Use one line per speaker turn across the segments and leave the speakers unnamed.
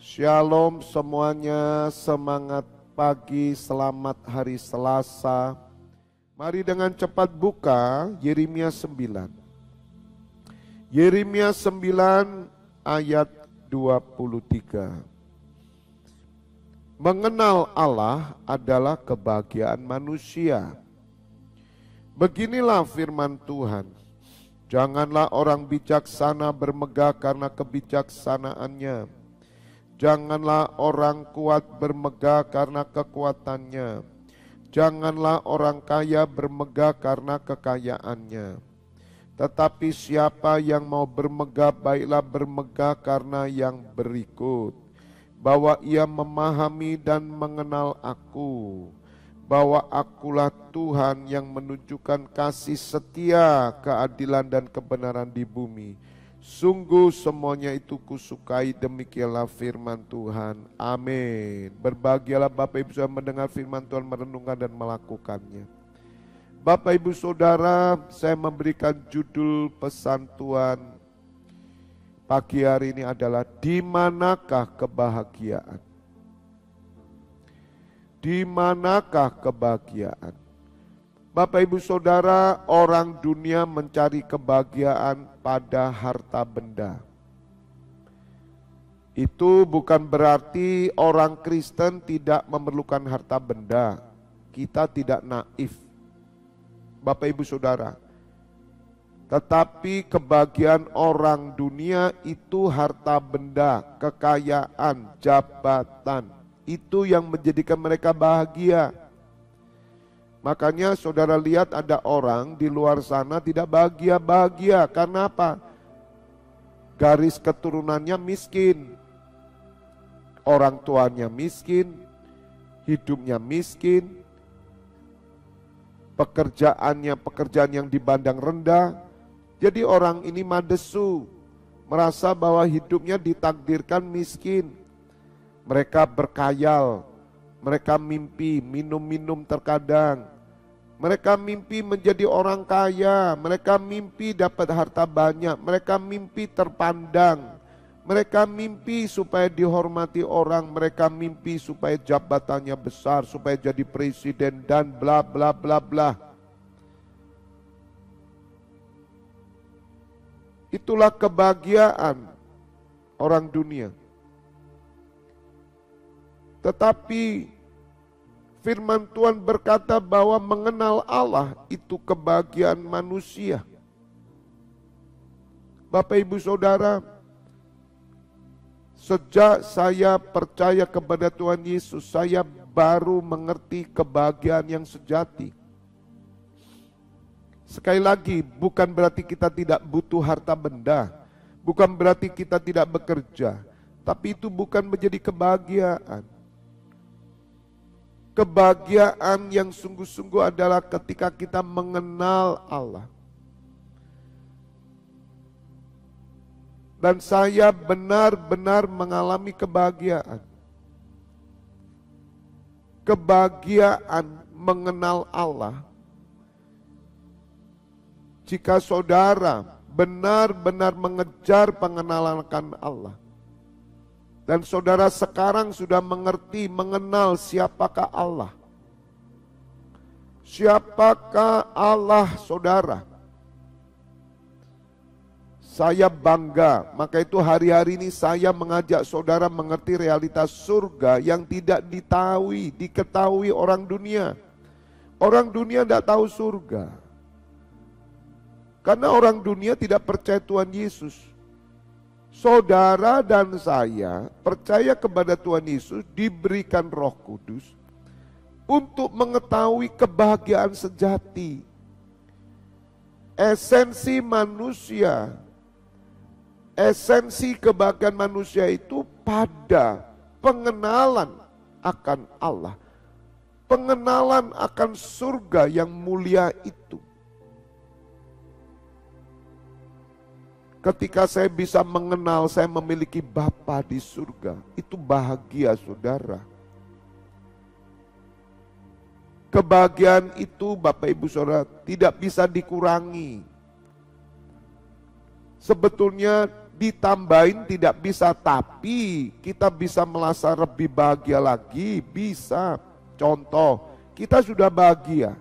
Shalom semuanya, semangat pagi, selamat hari Selasa. Mari dengan cepat buka Yeremia 9. Yeremia 9 ayat 23. Mengenal Allah adalah kebahagiaan manusia. Beginilah firman Tuhan. Janganlah orang bijaksana bermegah karena kebijaksanaannya. Janganlah orang kuat bermegah karena kekuatannya. Janganlah orang kaya bermegah karena kekayaannya. Tetapi siapa yang mau bermegah, baiklah bermegah karena yang berikut. Bahwa ia memahami dan mengenal aku. Bahwa akulah Tuhan yang menunjukkan kasih setia, keadilan dan kebenaran di bumi. Sungguh semuanya itu kusukai, demikianlah firman Tuhan. Amin. Berbahagialah Bapak Ibu Saudara mendengar firman Tuhan, merenungkan dan melakukannya. Bapak Ibu Saudara, saya memberikan judul pesan Tuhan pagi hari ini adalah di manakah kebahagiaan? Di manakah kebahagiaan? Bapak Ibu Saudara, orang dunia mencari kebahagiaan pada harta benda. Itu bukan berarti orang Kristen tidak memerlukan harta benda. Kita tidak naif, Bapak Ibu Saudara. Tetapi kebahagiaan orang dunia itu harta benda, kekayaan, jabatan. Itu yang menjadikan mereka bahagia. Makanya saudara lihat ada orang di luar sana tidak bahagia. Karena apa? Garis keturunannya miskin. Orang tuanya miskin. Hidupnya miskin. Pekerjaan yang dipandang rendah. Jadi orang ini madesu. Merasa bahwa hidupnya ditakdirkan miskin. Mereka berkhayal. Mereka mimpi minum-minum terkadang. Mereka mimpi menjadi orang kaya. Mereka mimpi dapat harta banyak. Mereka mimpi terpandang. Mereka mimpi supaya dihormati orang. Mereka mimpi supaya jabatannya besar. Supaya jadi presiden dan bla bla bla bla. Itulah kebahagiaan orang dunia. Tetapi firman Tuhan berkata bahwa mengenal Allah itu kebahagiaan manusia. Bapak Ibu Saudara, sejak saya percaya kepada Tuhan Yesus, saya baru mengerti kebahagiaan yang sejati. Sekali lagi, bukan berarti kita tidak butuh harta benda, bukan berarti kita tidak bekerja, tapi itu bukan menjadi kebahagiaan. Kebahagiaan yang sungguh-sungguh adalah ketika kita mengenal Allah. Dan saya benar-benar mengalami kebahagiaan. Kebahagiaan mengenal Allah. Jika saudara benar-benar mengejar pengenalan akan Allah. Dan saudara sekarang sudah mengerti, mengenal siapakah Allah. Siapakah Allah saudara? Saya bangga, maka itu hari-hari ini saya mengajak saudara mengerti realitas surga yang tidak diketahui orang dunia. Orang dunia tidak tahu surga. Karena orang dunia tidak percaya Tuhan Yesus. Saudara dan saya percaya kepada Tuhan Yesus, diberikan Roh Kudus untuk mengetahui kebahagiaan sejati. Esensi manusia, esensi kebahagiaan manusia itu pada pengenalan akan Allah. Pengenalan akan surga yang mulia itu. Ketika saya bisa mengenal, saya memiliki Bapa di surga. Itu bahagia saudara. Kebahagiaan itu Bapak Ibu Saudara tidak bisa dikurangi. Sebetulnya ditambahin tidak bisa, tapi kita bisa merasa lebih bahagia lagi, bisa. Contoh, kita sudah bahagia.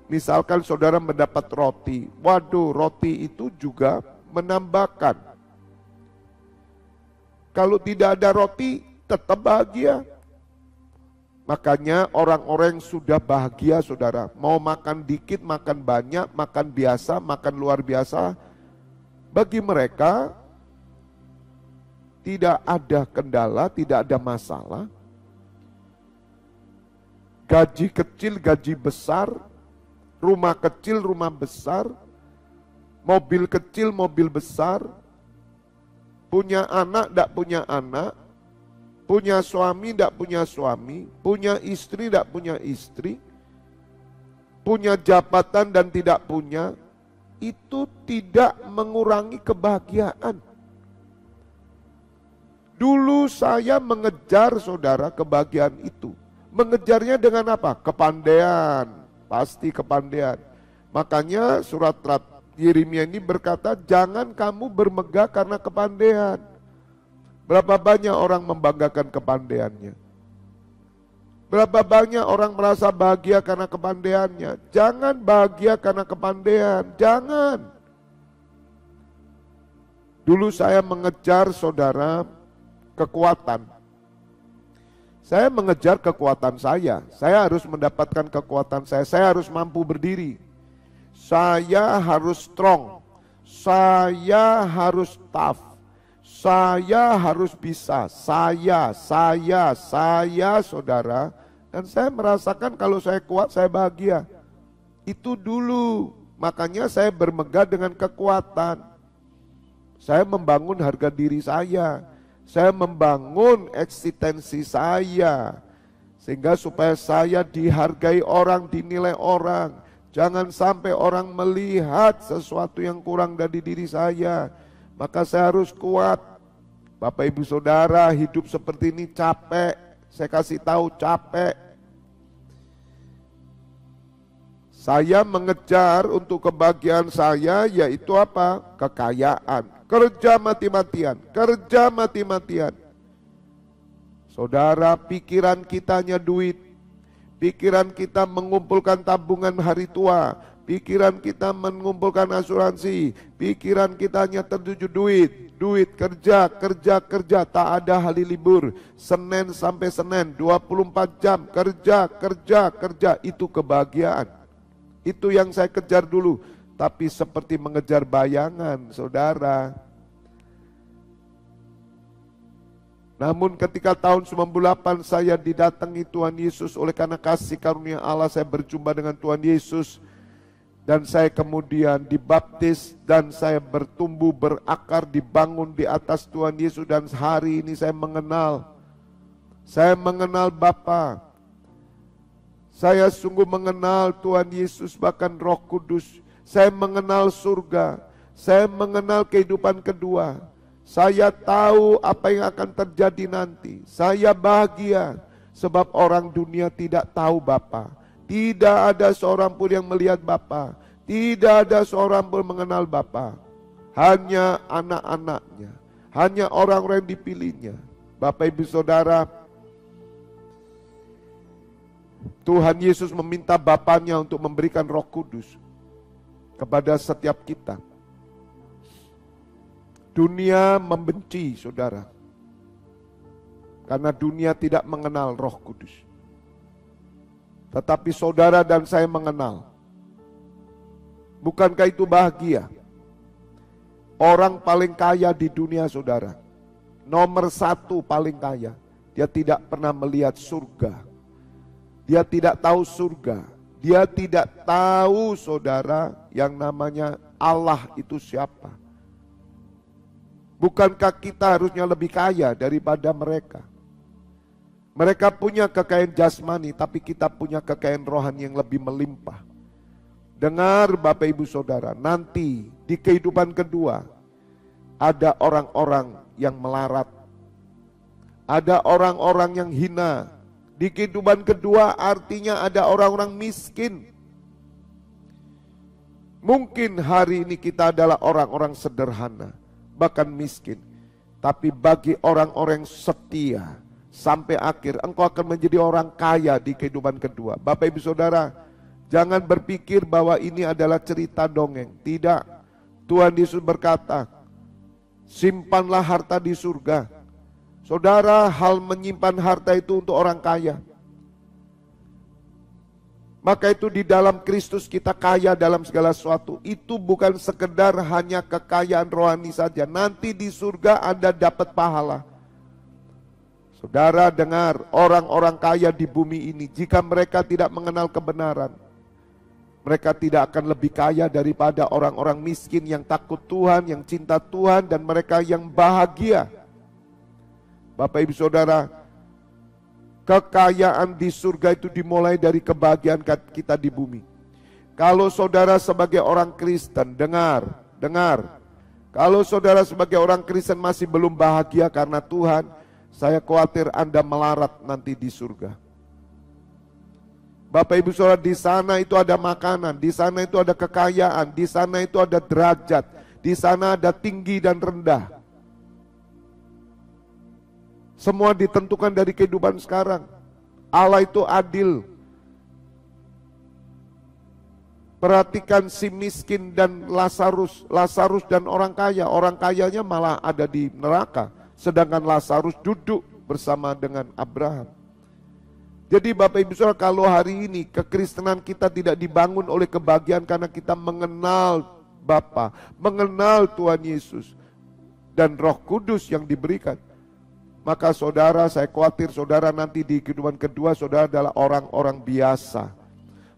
Misalkan saudara mendapat roti, waduh, roti itu juga menambahkan. Kalau tidak ada roti, tetap bahagia. Makanya orang-orang yang sudah bahagia saudara, mau makan dikit, makan banyak, makan biasa, makan luar biasa, bagi mereka tidak ada kendala, tidak ada masalah. Gaji kecil, gaji besar, rumah kecil, rumah besar, mobil kecil, mobil besar, punya anak, tidak punya anak, punya suami, tidak punya suami, punya istri, tidak punya istri, punya jabatan dan tidak punya, itu tidak mengurangi kebahagiaan. Dulu saya mengejar saudara kebahagiaan itu. Mengejarnya dengan apa? Kepandaian, pasti kepandaian. Makanya surat Yeremia ini berkata, jangan kamu bermegah karena kepandaian. Berapa banyak orang membanggakan kepandaiannya? Berapa banyak orang merasa bahagia karena kepandaiannya? Jangan bahagia karena kepandaian, jangan. Dulu saya mengejar saudara kekuatan. Saya mengejar kekuatan saya harus mendapatkan kekuatan saya harus mampu berdiri. Saya harus strong, saya harus tough. Saya harus bisa, saya saudara. Dan saya merasakan kalau saya kuat, saya bahagia. Itu dulu, makanya saya bermegah dengan kekuatan. Saya membangun harga diri saya membangun eksistensi saya. Sehingga supaya saya dihargai orang, dinilai orang. Jangan sampai orang melihat sesuatu yang kurang dari diri saya. Maka saya harus kuat. Bapak ibu saudara, hidup seperti ini capek. Saya kasih tahu capek. Saya mengejar untuk kebahagiaan saya, yaitu apa? Kekayaan. Kerja mati-matian, kerja mati-matian. Saudara, pikiran kitanya duit. Pikiran kita mengumpulkan tabungan hari tua. Pikiran kita mengumpulkan asuransi, pikiran kita hanya tertuju duit, kerja, tak ada hari libur, Senin sampai Senin, 24 jam, kerja, itu kebahagiaan. Itu yang saya kejar dulu, tapi seperti mengejar bayangan, saudara. Namun ketika tahun 98 saya didatangi Tuhan Yesus, oleh karena kasih karunia Allah saya berjumpa dengan Tuhan Yesus. Dan saya kemudian dibaptis dan saya bertumbuh berakar dibangun di atas Tuhan Yesus. Dan hari ini saya mengenal Bapa. Saya sungguh mengenal Tuhan Yesus, bahkan Roh Kudus. Saya mengenal surga, saya mengenal kehidupan kedua. Saya tahu apa yang akan terjadi nanti. Saya bahagia sebab orang dunia tidak tahu Bapa. Tidak ada seorang pun yang melihat Bapa. Tidak ada seorang pun mengenal Bapa. Hanya anak-anaknya. Hanya orang-orang yang dipilihnya. Bapak ibu saudara, Tuhan Yesus meminta Bapanya untuk memberikan Roh Kudus kepada setiap kita. Dunia membenci saudara. Karena dunia tidak mengenal Roh Kudus. Tetapi saudara dan saya mengenal. Bukankah itu bahagia? Orang paling kaya di dunia saudara, nomor 1 paling kaya, dia tidak pernah melihat surga. Dia tidak tahu surga. Dia tidak tahu saudara yang namanya Allah itu siapa. Bukankah kita harusnya lebih kaya daripada mereka? Mereka punya kekayaan jasmani, tapi kita punya kekayaan rohani yang lebih melimpah. Dengar Bapak Ibu Saudara, nanti di kehidupan kedua ada orang-orang yang melarat. Ada orang-orang yang hina. Di kehidupan kedua artinya ada orang-orang miskin. Mungkin hari ini kita adalah orang-orang sederhana. bahkan miskin. Tapi bagi orang-orang setia sampai akhir, engkau akan menjadi orang kaya di kehidupan kedua. Bapak Ibu Saudara, jangan berpikir bahwa ini adalah cerita dongeng. Tidak. Tuhan Yesus berkata, simpanlah harta di surga. Saudara, hal menyimpan harta itu untuk orang kaya. Maka itu di dalam Kristus kita kaya dalam segala sesuatu. Itu bukan sekedar hanya kekayaan rohani saja. Nanti di surga Anda dapat pahala. Saudara dengar, orang-orang kaya di bumi ini, jika mereka tidak mengenal kebenaran, mereka tidak akan lebih kaya daripada orang-orang miskin yang takut Tuhan, yang cinta Tuhan, dan mereka yang bahagia. Bapak Ibu Saudara, kekayaan di surga itu dimulai dari kebahagiaan kita di bumi. Kalau saudara sebagai orang Kristen, dengar. Kalau saudara sebagai orang Kristen masih belum bahagia karena Tuhan, saya khawatir Anda melarat nanti di surga. Bapak Ibu Saudara, di sana itu ada makanan, di sana itu ada kekayaan, di sana itu ada derajat, di sana ada tinggi dan rendah. Semua ditentukan dari kehidupan sekarang. Allah itu adil. Perhatikan si miskin dan Lazarus dan orang kaya. Orang kayanya malah ada di neraka, sedangkan Lazarus duduk bersama dengan Abraham. Jadi Bapak Ibu Saudara, kalau hari ini kekristenan kita tidak dibangun oleh kebahagiaan karena kita mengenal Bapa, mengenal Tuhan Yesus dan Roh Kudus yang diberikan, maka saudara, saya khawatir saudara nanti di kehidupan kedua saudara adalah orang-orang biasa.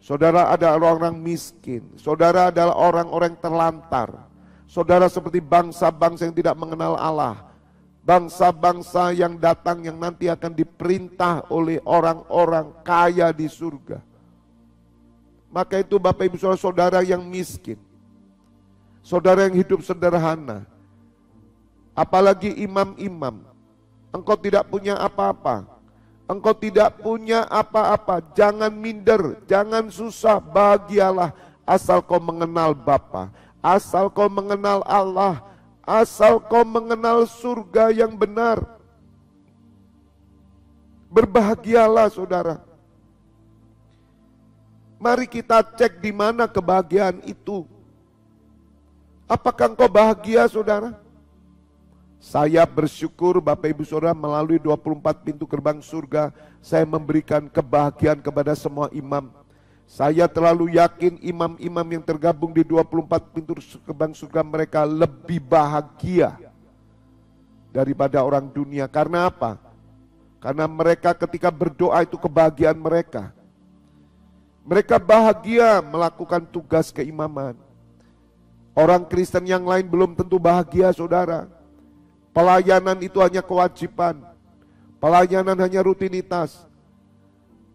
Saudara adalah orang-orang miskin. Saudara adalah orang-orang terlantar. Saudara seperti bangsa-bangsa yang tidak mengenal Allah. Bangsa-bangsa yang datang yang nanti akan diperintah oleh orang-orang kaya di surga. Maka itu Bapak Ibu Saudara, saudara yang miskin, saudara yang hidup sederhana, apalagi imam-imam, engkau tidak punya apa-apa, engkau tidak punya apa-apa, jangan minder, jangan susah, bahagialah asal kau mengenal Bapa, asal kau mengenal Allah, asal kau mengenal surga yang benar. Berbahagialah saudara. Mari kita cek di mana kebahagiaan itu. Apakah engkau bahagia saudara? Saya bersyukur Bapak Ibu Saudara, melalui 24 pintu gerbang surga, saya memberikan kebahagiaan kepada semua imam. Saya terlalu yakin imam-imam yang tergabung di 24 pintu gerbang surga mereka lebih bahagia daripada orang dunia. Karena apa? Karena mereka ketika berdoa itu kebahagiaan mereka. Mereka bahagia melakukan tugas keimaman. Orang Kristen yang lain belum tentu bahagia saudara. Pelayanan itu hanya kewajiban. Pelayanan hanya rutinitas.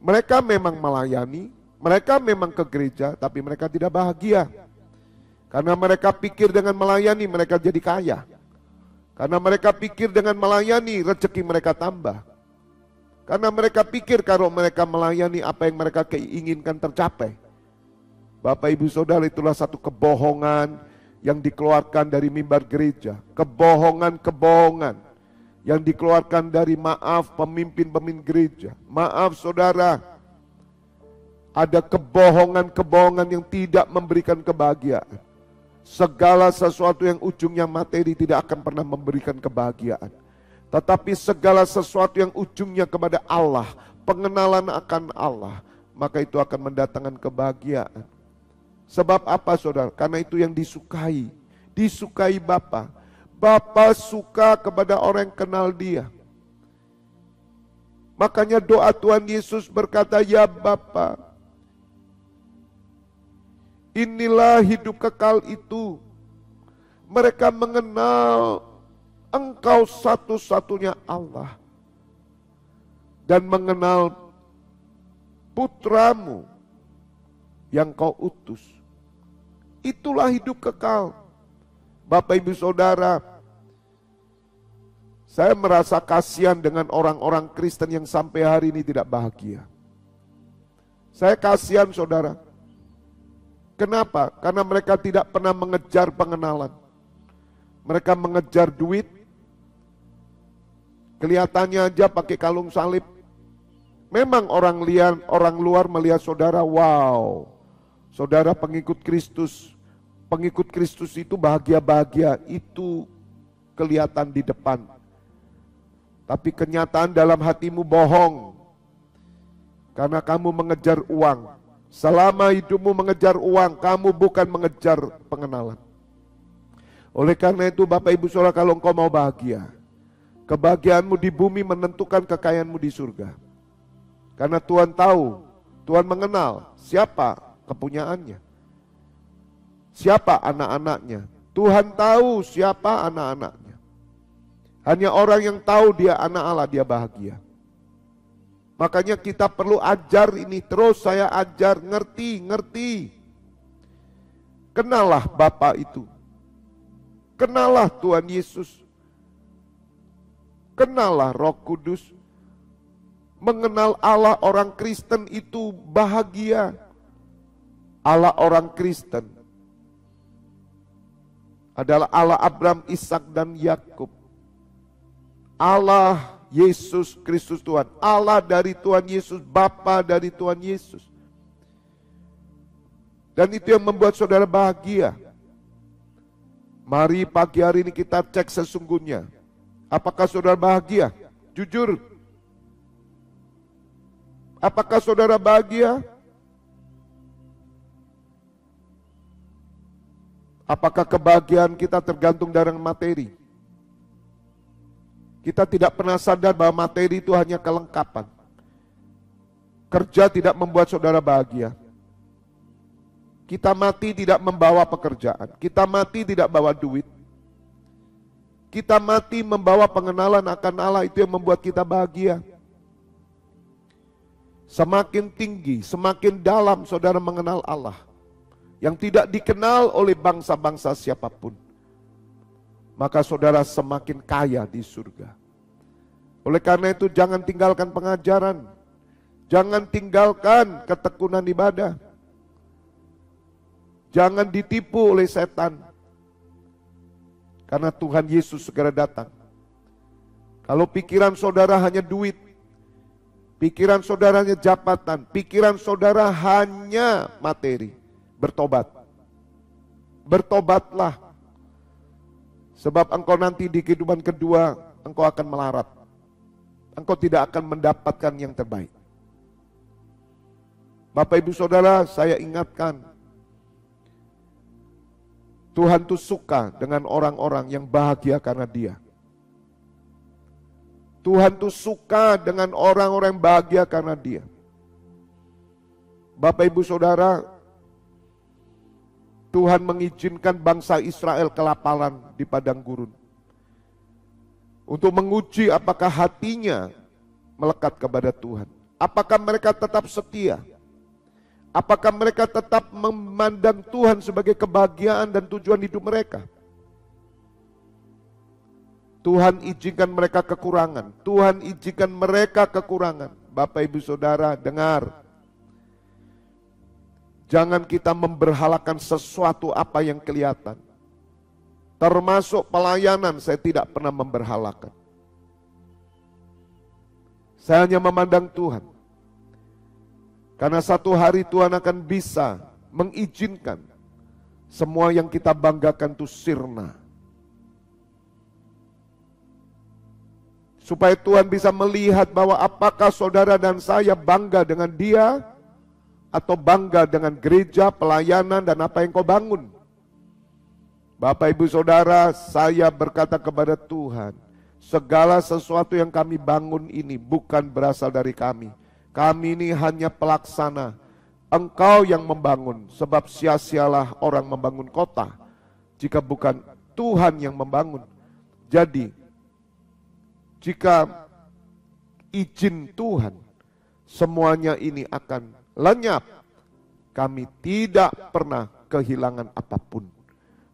Mereka memang melayani, mereka memang ke gereja, tapi mereka tidak bahagia. Karena mereka pikir dengan melayani mereka jadi kaya. Karena mereka pikir dengan melayani rezeki mereka tambah. Karena mereka pikir kalau mereka melayani apa yang mereka inginkan tercapai. Bapak Ibu Saudara, itulah satu kebohongan yang dikeluarkan dari mimbar gereja. Kebohongan-kebohongan yang dikeluarkan dari pemimpin-pemimpin gereja. Maaf saudara, ada kebohongan-kebohongan yang tidak memberikan kebahagiaan. Segala sesuatu yang ujungnya materi tidak akan pernah memberikan kebahagiaan. Tetapi segala sesuatu yang ujungnya kepada Allah, pengenalan akan Allah, maka itu akan mendatangkan kebahagiaan. Sebab apa saudara? Karena itu yang disukai. Disukai Bapa. Bapa suka kepada orang yang kenal Dia. Makanya doa Tuhan Yesus berkata, ya Bapa, inilah hidup kekal itu. Mereka mengenal Engkau satu-satunya Allah. Dan mengenal Putramu yang Kau utus. Itulah hidup kekal. Bapak Ibu Saudara, saya merasa kasihan dengan orang-orang Kristen yang sampai hari ini tidak bahagia. Saya kasihan saudara. Kenapa? Karena mereka tidak pernah mengejar pengenalan. Mereka mengejar duit, kelihatannya aja pakai kalung salib. Memang orang luar melihat saudara, wow, saudara pengikut Kristus. Pengikut Kristus itu bahagia-bahagia, itu kelihatan di depan. Tapi kenyataan dalam hatimu bohong. Karena kamu mengejar uang. Selama hidupmu mengejar uang, kamu bukan mengejar pengenalan. Oleh karena itu Bapak Ibu Saudara, kalau engkau mau bahagia, kebahagiaanmu di bumi menentukan kekayaanmu di surga. Karena Tuhan tahu, Tuhan mengenal siapa kepunyaannya, siapa anak-anaknya. Tuhan tahu siapa anak-anaknya. Hanya orang yang tahu dia anak Allah, dia bahagia. Makanya kita perlu ajar ini terus, saya ajar, ngerti. Kenallah Bapa itu. Kenallah Tuhan Yesus. Kenallah Roh Kudus. Mengenal Allah orang Kristen itu bahagia. Allah orang Kristen adalah Allah Abraham, Ishak dan Yakub. Allah Yesus Kristus Tuhan. Allah dari Tuhan Yesus, Bapa dari Tuhan Yesus. Dan itu yang membuat saudara bahagia. Mari pagi hari ini kita cek sesungguhnya. Apakah saudara bahagia? Jujur. Apakah saudara bahagia? Apakah kebahagiaan kita tergantung dari materi? Kita tidak pernah sadar bahwa materi itu hanya kelengkapan. Kerja tidak membuat saudara bahagia. Kita mati tidak membawa pekerjaan. Kita mati tidak bawa duit. Kita mati membawa pengenalan akan Allah, itu yang membuat kita bahagia. Semakin tinggi, semakin dalam saudara mengenal Allah, yang tidak dikenal oleh bangsa-bangsa siapapun, maka saudara semakin kaya di surga. Oleh karena itu jangan tinggalkan pengajaran, jangan tinggalkan ketekunan ibadah, jangan ditipu oleh setan, karena Tuhan Yesus segera datang. Kalau pikiran saudara hanya duit, pikiran saudara hanya jabatan, pikiran saudara hanya materi, bertobat. Bertobatlah. Sebab engkau nanti di kehidupan kedua, engkau akan melarat. Engkau tidak akan mendapatkan yang terbaik. Bapak Ibu Saudara, saya ingatkan, Tuhan tuh suka dengan orang-orang yang bahagia karena Dia. Tuhan tuh suka dengan orang-orang yang bahagia karena Dia. Bapak Ibu Saudara, Tuhan mengizinkan bangsa Israel kelaparan di padang gurun, untuk menguji apakah hatinya melekat kepada Tuhan. Apakah mereka tetap setia? Apakah mereka tetap memandang Tuhan sebagai kebahagiaan dan tujuan hidup mereka? Tuhan izinkan mereka kekurangan. Tuhan izinkan mereka kekurangan. Bapak Ibu Saudara, dengar. Jangan kita memberhalakan sesuatu apa yang kelihatan. Termasuk pelayanan, saya tidak pernah memberhalakan. Saya hanya memandang Tuhan. Karena satu hari Tuhan akan bisa mengizinkan semua yang kita banggakan itu sirna. Supaya Tuhan bisa melihat bahwa apakah saudara dan saya bangga dengan Dia, atau bangga dengan gereja, pelayanan, dan apa yang kau bangun. Bapak Ibu Saudara, saya berkata kepada Tuhan, segala sesuatu yang kami bangun ini bukan berasal dari kami. Kami ini hanya pelaksana. Engkau yang membangun, sebab sia-sialah orang membangun kota jika bukan Tuhan yang membangun. Jadi, jika izin Tuhan, semuanya ini akan lenyap. Kami tidak pernah kehilangan apapun.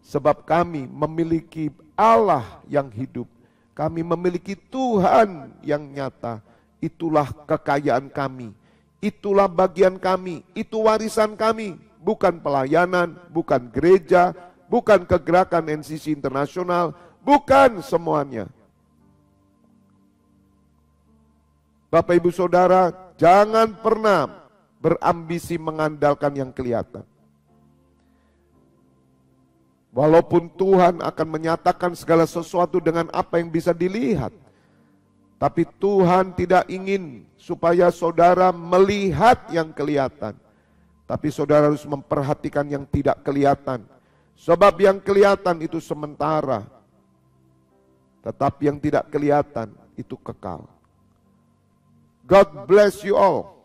Sebab kami memiliki Allah yang hidup. Kami memiliki Tuhan yang nyata. Itulah kekayaan kami. Itulah bagian kami. Itu warisan kami. Bukan pelayanan, bukan gereja, bukan kegerakan NCC Internasional, bukan semuanya. Bapak Ibu Saudara, jangan pernah berambisi mengandalkan yang kelihatan. Walaupun Tuhan akan menyatakan segala sesuatu dengan apa yang bisa dilihat, tapi Tuhan tidak ingin supaya saudara melihat yang kelihatan. Tapi saudara harus memperhatikan yang tidak kelihatan. Sebab yang kelihatan itu sementara. Tetapi yang tidak kelihatan itu kekal. God bless you all.